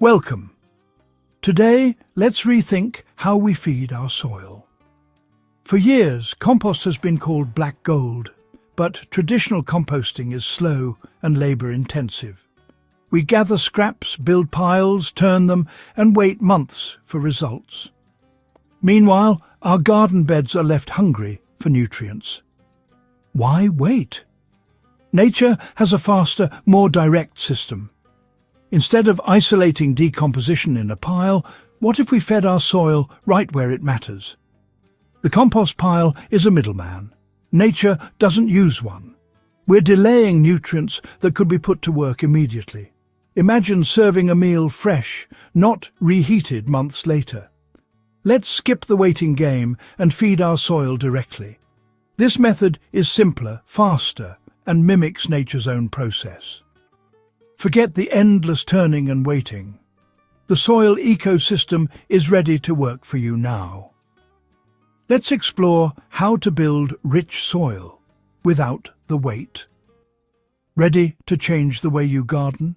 Welcome. Today, let's rethink how we feed our soil. For years, compost has been called black gold, but traditional composting is slow and labour-intensive. We gather scraps, build piles, turn them, and wait months for results. Meanwhile, our garden beds are left hungry for nutrients. Why wait? Nature has a faster, more direct system. Instead of isolating decomposition in a pile, what if we fed our soil right where it matters? The compost pile is a middleman. Nature doesn't use one. We're delaying nutrients that could be put to work immediately. Imagine serving a meal fresh, not reheated months later. Let's skip the waiting game and feed our soil directly. This method is simpler, faster, and mimics nature's own process. Forget the endless turning and waiting. The soil ecosystem is ready to work for you now. Let's explore how to build rich soil without the wait. Ready to change the way you garden?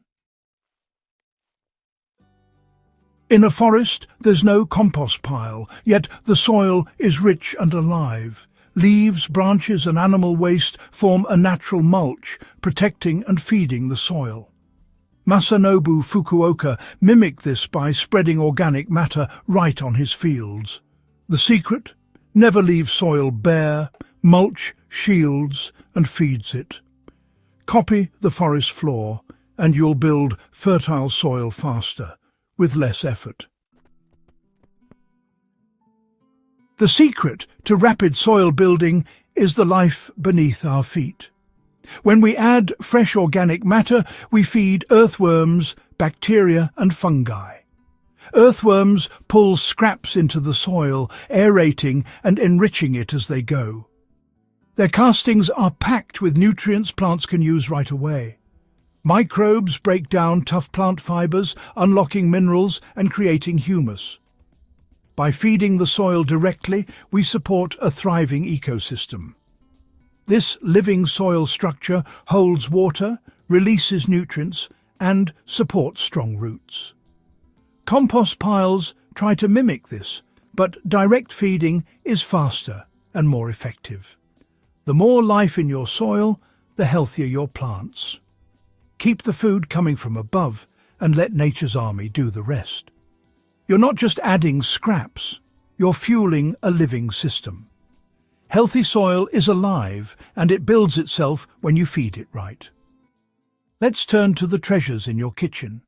In a forest, there's no compost pile, yet the soil is rich and alive. Leaves, branches and animal waste form a natural mulch, protecting and feeding the soil. Masanobu Fukuoka mimicked this by spreading organic matter right on his fields. The secret? Never leave soil bare. Mulch shields and feeds it. Copy the forest floor and you'll build fertile soil faster, with less effort. The secret to rapid soil building is the life beneath our feet. When we add fresh organic matter, we feed earthworms, bacteria and fungi. Earthworms pull scraps into the soil, aerating and enriching it as they go. Their castings are packed with nutrients plants can use right away. Microbes break down tough plant fibers, unlocking minerals and creating humus. By feeding the soil directly, we support a thriving ecosystem. This living soil structure holds water, releases nutrients, and supports strong roots. Compost piles try to mimic this, but direct feeding is faster and more effective. The more life in your soil, the healthier your plants. Keep the food coming from above and let nature's army do the rest. You're not just adding scraps, you're fueling a living system. Healthy soil is alive and it builds itself when you feed it right. Let's turn to the treasures in your kitchen.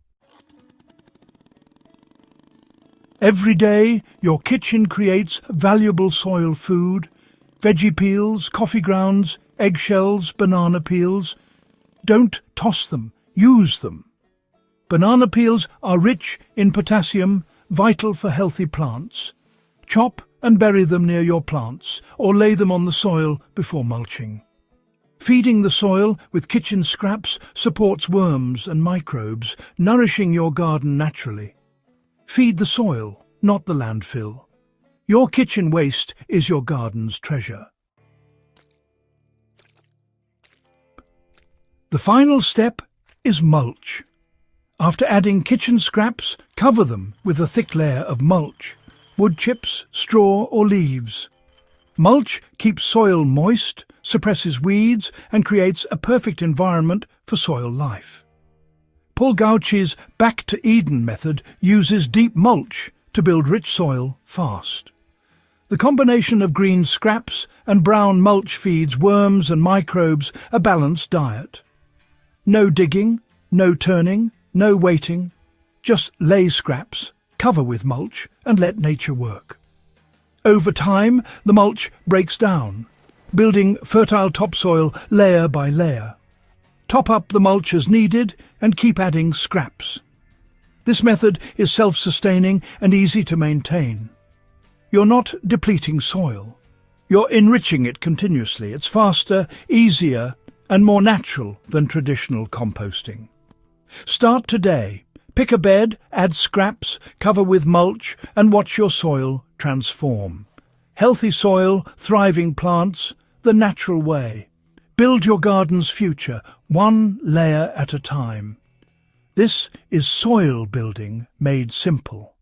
Every day, your kitchen creates valuable soil food, veggie peels, coffee grounds, eggshells, banana peels. Don't toss them, use them. Banana peels are rich in potassium, vital for healthy plants. Chop and bury them near your plants, or lay them on the soil before mulching. Feeding the soil with kitchen scraps supports worms and microbes, nourishing your garden naturally. Feed the soil, not the landfill. Your kitchen waste is your garden's treasure. The final step is mulch. After adding kitchen scraps, cover them with a thick layer of mulch. Wood chips, straw or leaves. Mulch keeps soil moist, suppresses weeds and creates a perfect environment for soil life. Paul Gauchi's Back to Eden method uses deep mulch to build rich soil fast. The combination of green scraps and brown mulch feeds worms and microbes a balanced diet. No digging, no turning, no waiting. Just lay scraps, cover with mulch and let nature work. Over time, the mulch breaks down, building fertile topsoil layer by layer. Top up the mulch as needed and keep adding scraps. This method is self-sustaining and easy to maintain. You're not depleting soil. You're enriching it continuously. It's faster, easier and more natural than traditional composting. Start today. Pick a bed, add scraps, cover with mulch and watch your soil transform. Healthy soil, thriving plants, the natural way. Build your garden's future, one layer at a time. This is soil building made simple.